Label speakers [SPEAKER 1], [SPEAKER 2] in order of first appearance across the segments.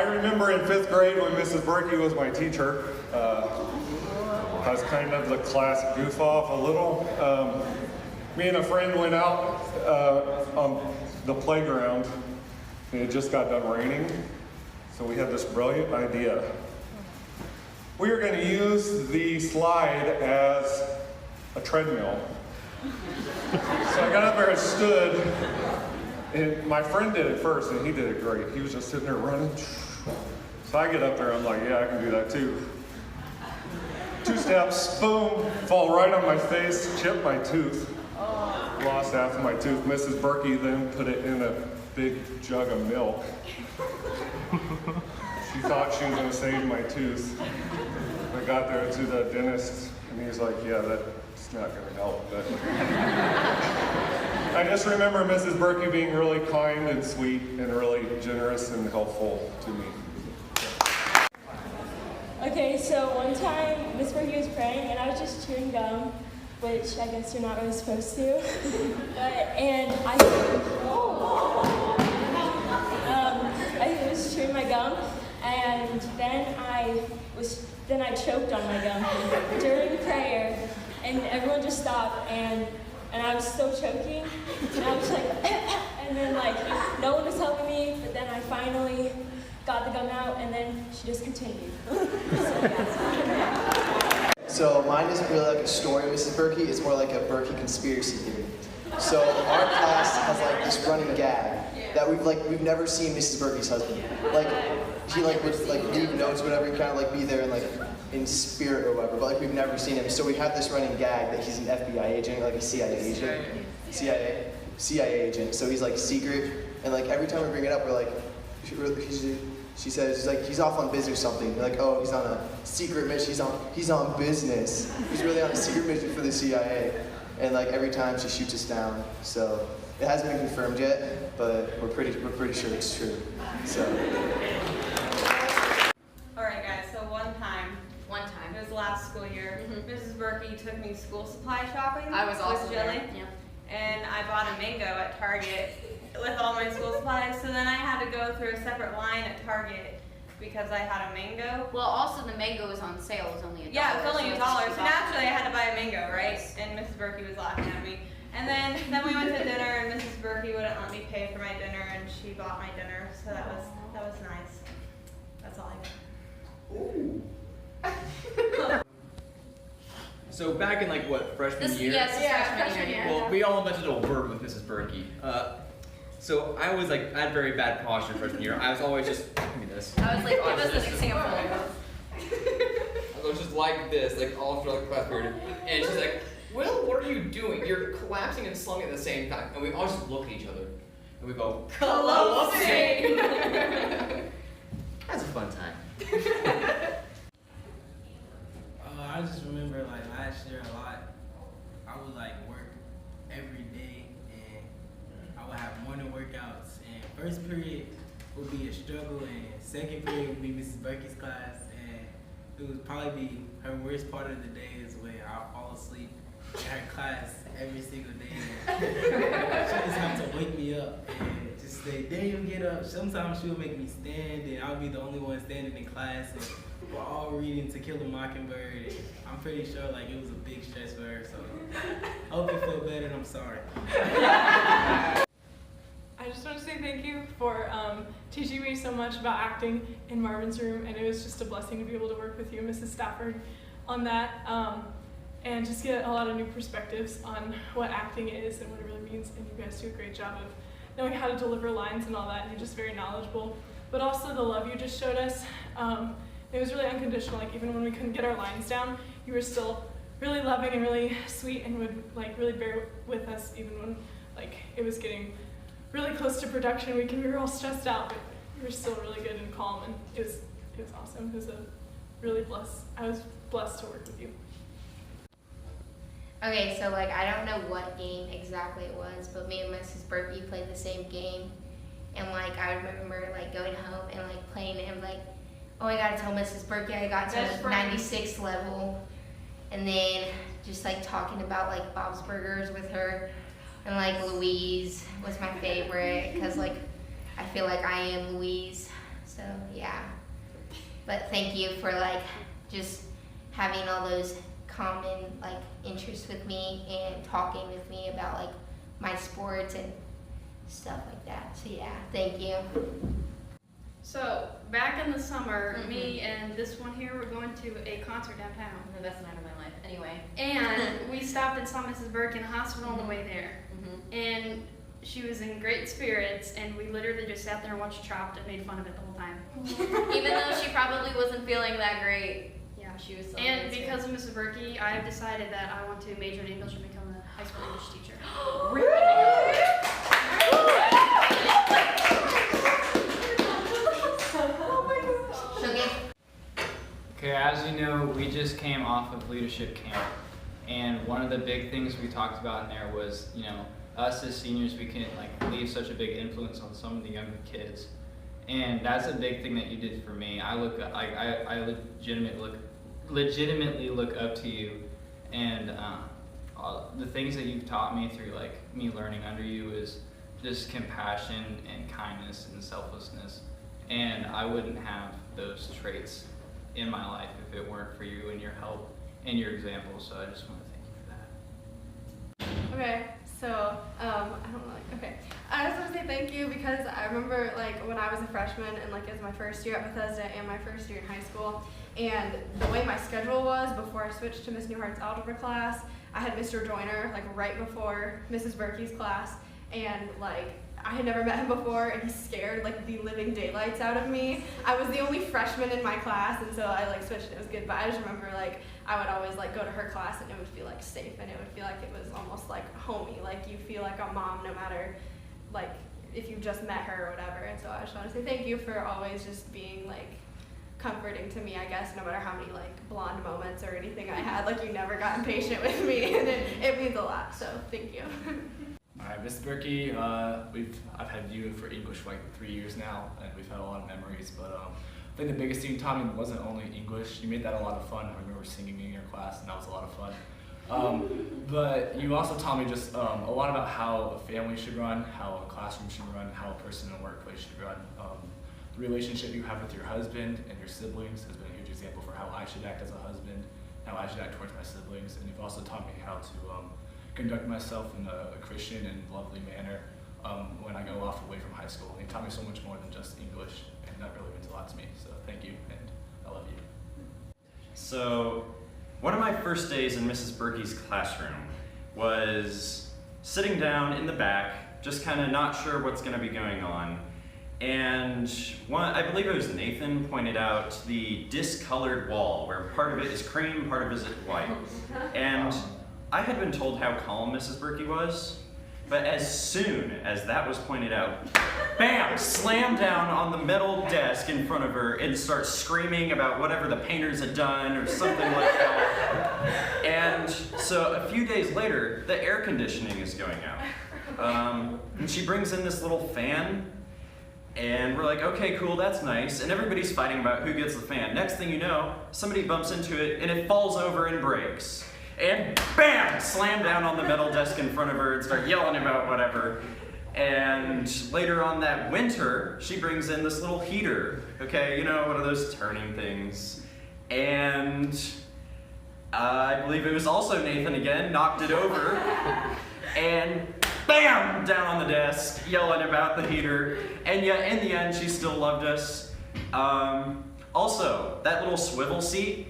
[SPEAKER 1] I remember in 5th grade when Mrs. Berkey was my teacher, I was kind of the class goof off a little. Me and a friend went out on the playground, and it just got done raining, so we had this brilliant idea. We were going to use the slide as a treadmill. So I got up there and stood, and my friend did it first, and he did it great. He was just sitting there running. So I get up there, I'm like, yeah, I can do that too. 2 steps, boom, fall right on my face, chipped my tooth. Lost half of my tooth. Mrs. Berkey then put it in a big jug of milk. She thought she was going to save my tooth. I got there to the dentist, and he was like, yeah, that's not going to help. But I just remember Mrs. Berkey being really kind and sweet and really generous and helpful to me.
[SPEAKER 2] Okay, so one time Miss Berkey was praying and I was just chewing gum, which I guess you're not really supposed to. I was chewing my gum, and then I choked on my gum during prayer, and everyone just stopped, and I was still choking, and I was like, and then no one was helping me, but then I finally got the gum out, and then she just continued.
[SPEAKER 3] So mine isn't really like a story of Mrs. Berkey, it's more like a Berkey conspiracy theory. So our class has this running gag that we've never seen Mrs. Berkey's husband. He would leave notes, whatever, and kind of be there and in spirit or whatever, but we've never seen him. So we have this running gag that he's an FBI agent, a CIA agent. CIA agent. So he's secret, and every time we bring it up, we're like, she says, he's off on business or something. We're like, oh, he's on a secret mission. He's on business. He's really on a secret mission for the CIA. And every time she shoots us down. So it hasn't been confirmed yet, but we're pretty sure it's true. So.
[SPEAKER 4] All right, guys. So one time, it was last school year. Mrs. Berkey took me school supply shopping.
[SPEAKER 5] I was also
[SPEAKER 4] with Jilly,
[SPEAKER 5] there. Yeah.
[SPEAKER 4] and I bought a mango at Target with all my school supplies. So then I had to go through a separate line at Target because I had a mango.
[SPEAKER 5] Well, also the mango was on sale. It was only $1.
[SPEAKER 4] Yeah, it was only $1.
[SPEAKER 5] So
[SPEAKER 4] So naturally I had to buy a mango, right? Yes. And Mrs. Berkey was laughing at me. And then we went to dinner, and Mrs. Berkey wouldn't let me pay for my dinner, and she bought my dinner. So that was nice. That's all I got.
[SPEAKER 3] Ooh.
[SPEAKER 6] So back in freshman year?
[SPEAKER 5] Yes, freshman year.
[SPEAKER 6] Well, we all invented a word with Mrs. Berkey. So I had very bad posture freshman year. I was always just, give me this.
[SPEAKER 5] I was like, give us an example.
[SPEAKER 6] I was just like this, all through class period. And she's like, Will, what are you doing? You're collapsing and slumping at the same time. And we all just look at each other. And we go, collapsing! That's a fun time.
[SPEAKER 7] I just remember last year a lot. I would work every day, and I would have morning workouts, and first period would be a struggle, and second period would be Mrs. Berkey's class, and it would probably be her worst part of the day is when I'll fall asleep in her class every single day. She just have to wake me up and just say, Daniel, get up. Sometimes she'll make me stand, and I'll be the only one standing in class, and we're all reading To Kill a Mockingbird, and I'm pretty sure it was a big stress for her, so I hope you feel better, and I'm sorry.
[SPEAKER 8] I just want to say thank you for teaching me so much about acting in Marvin's room, and it was just a blessing to be able to work with you, Mrs. Stafford, on that, and just get a lot of new perspectives on what acting is and what it really means, and you guys do a great job of knowing how to deliver lines and all that, and you're just very knowledgeable, but also the love you just showed us. It was really unconditional, even when we couldn't get our lines down, you were still really loving and really sweet and would really bear with us even when it was getting really close to production week and we were all stressed out, but you were still really good and calm, and it was awesome. It was I was blessed to work with you.
[SPEAKER 5] Okay, so I don't know what game exactly it was, but me and Mrs. Berkey played the same game, and I remember going home and playing it and oh, I gotta tell Mrs. Berkey I got to 96th level, and then just talking about Bob's Burgers with her, and Louise was my favorite because I feel like I am Louise, so So yeah. But thank you for like just having all those common like interests with me and talking with me about like my sports and stuff like that. So yeah, thank you.
[SPEAKER 9] So, back in the summer, me and this one here were going to a concert downtown.
[SPEAKER 10] The best night of my life. Anyway.
[SPEAKER 9] And we stopped and saw Mrs. Berkey in the hospital on the way there. And she was in great spirits, and we literally just sat there and watched Chopped and made fun of it the whole time.
[SPEAKER 10] Even though she probably wasn't feeling that great.
[SPEAKER 9] Yeah.
[SPEAKER 10] She was so
[SPEAKER 9] And because of Mrs. Berkey, I've decided that I want to major in English and become a high school English teacher.
[SPEAKER 11] Okay, as you know, we just came off of leadership camp, and one of the big things we talked about in there was, you know, us as seniors, we can like leave such a big influence on some of the younger kids, and that's a big thing that you did for me. I legitimately look up to you, and the things that you've taught me through like me learning under you is just compassion and kindness and selflessness, and I wouldn't have those traits in my life if it weren't for you and your help and your example. So I just want to thank you for that.
[SPEAKER 8] Okay, so I don't know, okay. I just want to say thank you because I remember like when I was a freshman and like it was my first year at Bethesda and my first year in high school, and the way my schedule was before I switched to Miss Newhart's algebra class, I had Mr. Joyner like right before Mrs. Berkey's class, and like I had never met him before, and he scared like the living daylights out of me. I was the only freshman in my class, and so I like switched and it was good, but I just remember like I would always like go to her class and it would feel like safe, and it would feel like it was almost like homey, like you feel like a mom no matter like if you just met her or whatever. And so I just want to say thank you for always just being like comforting to me, I guess, no matter how many like blonde moments or anything I had, like you never got impatient with me, and it means a lot, so thank you.
[SPEAKER 12] Alright, Miss Berkey, I've had you for English for like 3 years now, and we've had a lot of memories, but I think the biggest thing you taught me wasn't only English. You made that a lot of fun. I remember singing in your class, and that was a lot of fun. But you also taught me just a lot about how a family should run, how a classroom should run, how a person in a workplace should run. The relationship you have with your husband and your siblings has been a huge example for how I should act as a husband, how I should act towards my siblings, and you've also taught me how to conduct myself in a Christian and lovely manner when I go off away from high school. And you taught me so much more than just English, and that really means a lot to me. So thank you, and I love you.
[SPEAKER 13] So one of my first days in Mrs. Berkey's classroom was sitting down in the back, just kind of not sure what's going to be going on. And I believe it was Nathan, pointed out the discolored wall, where part of it is cream, part of it is white. And I had been told how calm Mrs. Berkey was, but as soon as that was pointed out, bam, slam down on the metal desk in front of her and start screaming about whatever the painters had done or something like that. And so a few days later, the air conditioning is going out. And she brings in this little fan, and we're like, okay, cool, that's nice. And everybody's fighting about who gets the fan. Next thing you know, somebody bumps into it and it falls over and breaks. And bam, slam down on the metal desk in front of her and start yelling about whatever. And later on that winter, she brings in this little heater, okay, you know, one of those turning things. And I believe it was also Nathan again, knocked it over. And bam, down on the desk, yelling about the heater. And yet, in the end, she still loved us. Also, that little swivel seat,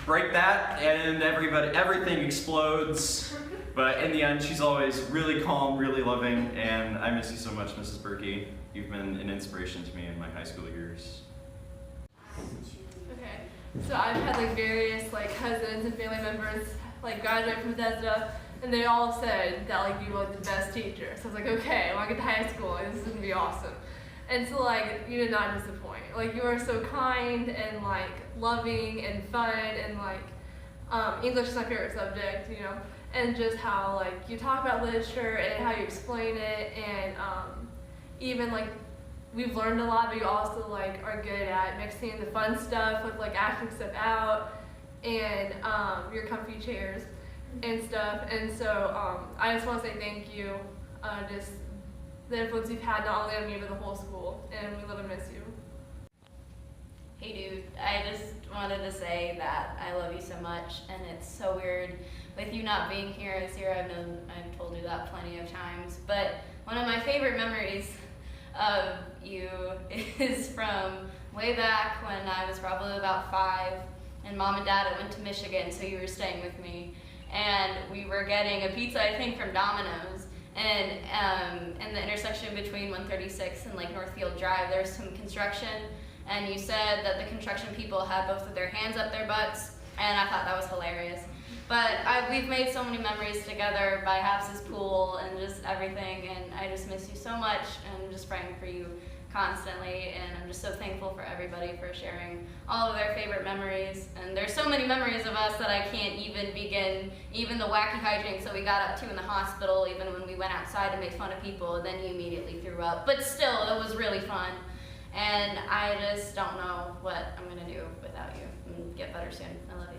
[SPEAKER 13] break that, and everything explodes. But in the end, she's always really calm, really loving, and I miss you so much, Mrs. Berkey. You've been an inspiration to me in my high school years.
[SPEAKER 8] Okay, so I've had like various like cousins and family members like graduate from Bethesda, and they all said that like you were like the best teacher. So I was like, okay, when I get to high school, this is gonna be awesome. And so like you did not disappoint. Like you are so kind and like loving and fun, and like English is my favorite subject, you know, and just how like you talk about literature and how you explain it, and even like we've learned a lot, but you also like are good at mixing the fun stuff with like acting stuff out, and your comfy chairs and stuff. And so I just want to say thank you, just the influence you've had not only on me but the whole school, and we love and miss you.
[SPEAKER 10] Hey dude, I just wanted to say that I love you so much, and it's so weird with you not being here this year. I've told you that plenty of times, but one of my favorite memories of you is from way back when I was probably about 5, and Mom and Dad went to Michigan, so you were staying with me, and we were getting a pizza, I think, from Domino's, and in the intersection between 136 and like Northfield Drive, there was some construction, and you said that the construction people had both of their hands up their butts, and I thought that was hilarious. But we've made so many memories together by Haps's pool and just everything, and I just miss you so much, and I'm just praying for you constantly, and I'm just so thankful for everybody for sharing all of their favorite memories. And there's so many memories of us that I can't even begin, even the wacky hijinks that we got up to in the hospital, even when we went outside and made fun of people, and then you immediately threw up. But still, it was really fun. And I just don't know what I'm gonna do without you. And get better soon. I love you.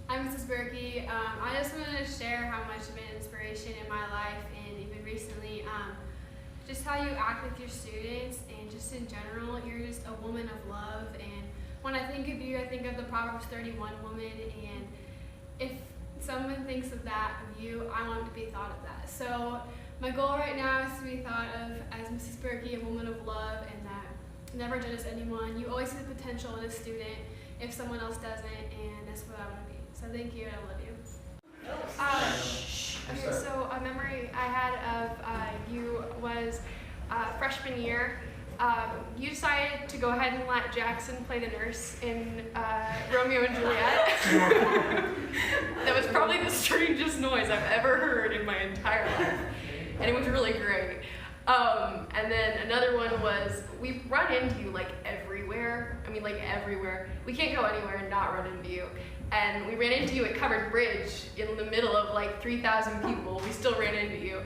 [SPEAKER 14] I'm Mrs. Berkey. I just wanted to share how much of an inspiration in my life and even recently, just how you act with your students and just in general, you're just a woman of love. And when I think of you, I think of the Proverbs 31 woman, and if someone thinks of that of you, I want to be thought of that. So my goal right now is to be thought of as Mrs. Berkey, a woman of love, and that never judges anyone. You always see the potential in a student if someone else doesn't, and that's what I want to be. So thank you, and I love you. Okay, so a memory I had of you was freshman year. You decided to go ahead and let Jackson play the nurse in Romeo and Juliet. That was probably the strangest noise I've ever heard in my entire life. And it was really great. And then another one was, we run into you like everywhere. I mean, like everywhere. We can't go anywhere and not run into you. And we ran into you at Covered Bridge in the middle of like 3,000 people. We still ran into you.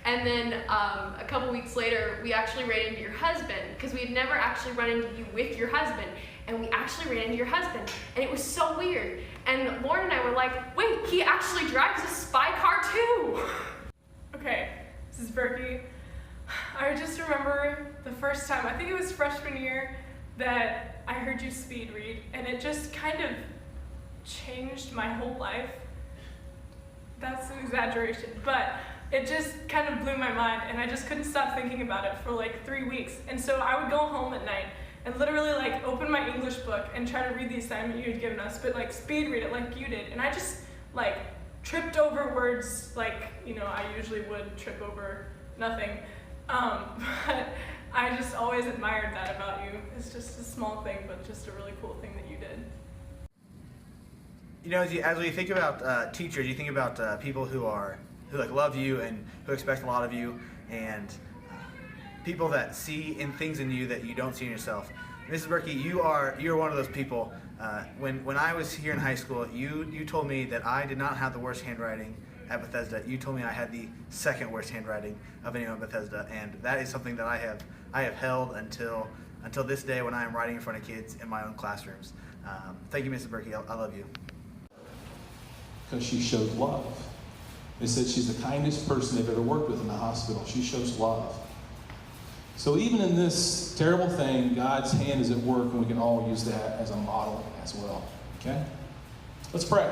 [SPEAKER 14] And then a couple weeks later, we actually ran into your husband, because we had never actually run into you with your husband. And we actually ran into your husband. And it was so weird. And Lauren and I were like, wait, he actually drives a spy car too.
[SPEAKER 8] Okay, this is Berkey. I just remember the first time, I think it was freshman year, that I heard you speed read, and it just kind of changed my whole life. That's an exaggeration, but it just kind of blew my mind, and I just couldn't stop thinking about it for like 3 weeks. And so I would go home at night and literally like open my English book and try to read the assignment you had given us, but like speed read it like you did. And I just like tripped over words like, you know, I usually would trip over nothing. But I just always admired that about you. It's just a small thing, but just a really cool thing that you did.
[SPEAKER 15] You know, as we think about teachers, you think about people who like love you and who expect a lot of you, and people that see in things in you that you don't see in yourself. Mrs. Berkey, you're one of those people. When I was here in high school, you told me that I did not have the worst handwriting at Bethesda. You told me I had the second worst handwriting of anyone at Bethesda, and that is something that I have held until this day when I am writing in front of kids in my own classrooms. Thank you, Mrs. Berkey. I love you.
[SPEAKER 16] Because she shows love. They said she's the kindest person they've ever worked with in the hospital. She shows love. So even in this terrible thing, God's hand is at work, and we can all use that as a model as well. Okay? Let's pray.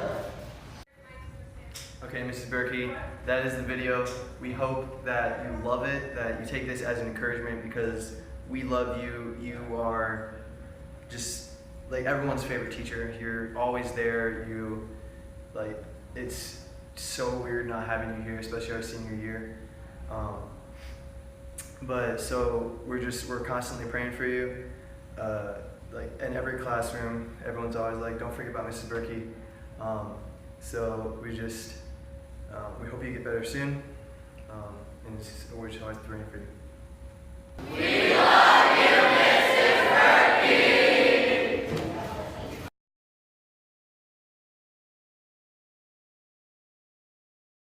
[SPEAKER 3] Okay, Mrs. Berkey, that is the video. We hope that you love it, that you take this as an encouragement, because we love you. You are just like everyone's favorite teacher. You're always there. It's so weird not having you here, especially our senior year. But so we're constantly praying for you. Like in every classroom, everyone's always like, don't forget about Mrs. Berkey. So we hope you get better soon. And we're just always praying for you.